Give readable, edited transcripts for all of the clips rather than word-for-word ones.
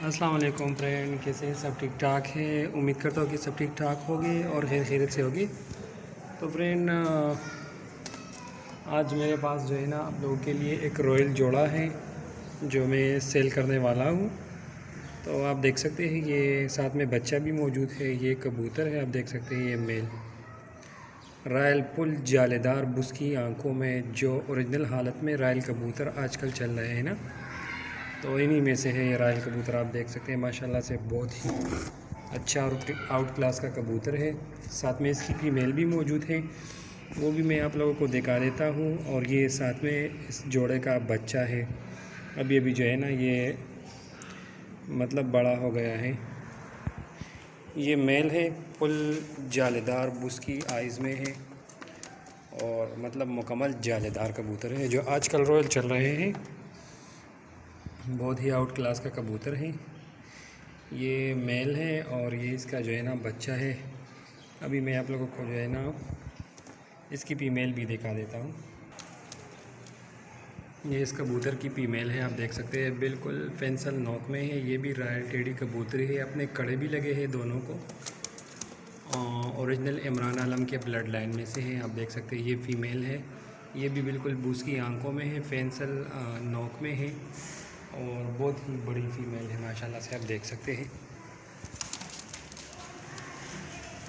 अस्सलाम वालेकुम फ्रेंड, कैसे हैं? सब ठीक ठाक है। उम्मीद करता हूँ कि सब ठीक ठाक होगी और खैर खैरियत से होगी। तो फ्रेंड, आज मेरे पास जो है ना आप लोगों के लिए एक रॉयल जोड़ा है जो मैं सेल करने वाला हूँ। तो आप देख सकते हैं ये साथ में बच्चा भी मौजूद है। ये कबूतर है, आप देख सकते हैं ये मेल रॉयल पुल जालेदार बुस्की आंखों में, जो ओरिजिनल हालत में रॉयल कबूतर आजकल चल रहे हैं ना, तो इन्हीं में से है ये रॉयल कबूतर। आप देख सकते हैं माशाल्लाह से बहुत ही अच्छा और आउट क्लास का कबूतर है। साथ में इसकी फीमेल भी मौजूद है, वो भी मैं आप लोगों को दिखा देता हूँ। और ये साथ में इस जोड़े का बच्चा है। अभी अभी जो है ना ये मतलब बड़ा हो गया है। ये मेल है, फुल जालेदार बुस्की आइज़ में है और मतलब मुकम्मल जालेदार कबूतर है जो आजकल रॉयल चल रहे हैं। बहुत ही आउट क्लास का कबूतर है। ये मेल है और ये इसका जो है ना बच्चा है। अभी मैं आप लोगों को जो है ना इसकी फीमेल भी दिखा देता हूँ। ये इस कबूतर की फीमेल है, आप देख सकते हैं बिल्कुल पेंसिल नोक में है। ये भी रॉयल टेडी कबूतरी है, अपने कड़े भी लगे हैं दोनों को। ओरिजिनल इमरान आलम के ब्लड लाइन में से है, आप देख सकते हैं। ये फीमेल है, ये भी बिल्कुल बूस की आंखों में है, पेंसिल नोक में है और बहुत ही बड़ी फीमेल है माशाल्लाह से, आप देख सकते हैं।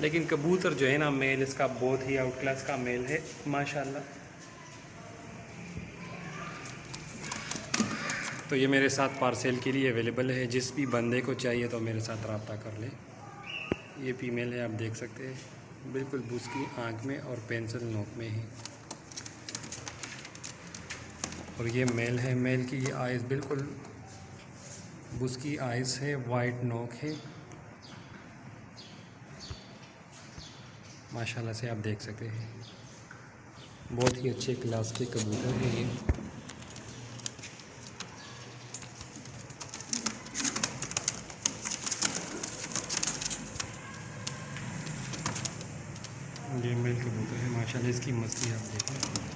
लेकिन कबूतर जो है ना मेल इसका बहुत ही आउट क्लास का मेल है माशाल्लाह। तो ये मेरे साथ पार्सेल के लिए अवेलेबल है, जिस भी बंदे को चाहिए तो मेरे साथ रब्ता कर ले। ये फीमेल है, आप देख सकते हैं बिल्कुल बूस की आँख में और पेंसिल नोक में है। और ये मेल है, मेल की आइज़ बिल्कुल बूस की आइज़ है, वाइट नोक है माशाल्लाह से, आप देख सकते हैं। बहुत ही अच्छे क्लास के कबूतर है ये मेल कबूतर है माशाल्लाह। इसकी मस्ती आप देखें।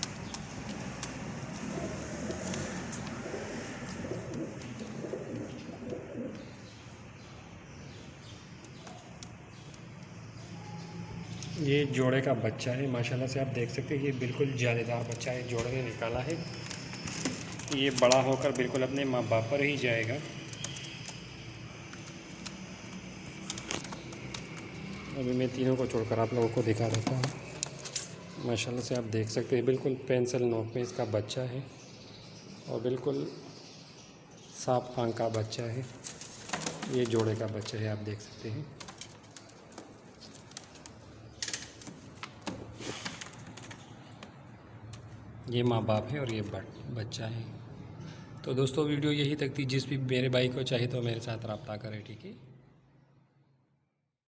ये जोड़े का बच्चा है माशाल्लाह से, आप देख सकते हैं। ये बिल्कुल जालीदार बच्चा है, जोड़े ने निकाला है। ये बड़ा होकर बिल्कुल अपने माँ बाप पर ही जाएगा। अभी मैं तीनों को छोड़कर आप लोगों को दिखा देता हूँ। माशाल्लाह से आप देख सकते हैं बिल्कुल पेंसिल नोक में इसका बच्चा है और बिल्कुल साफ आंख का बच्चा है। ये जोड़े का बच्चा है, आप देख सकते हैं। ये माँ बाप है और ये बच्चा है। तो दोस्तों वीडियो यही तक थी। जिस भी मेरे भाई को चाहिए तो मेरे साथ रब्ता करें, ठीक है।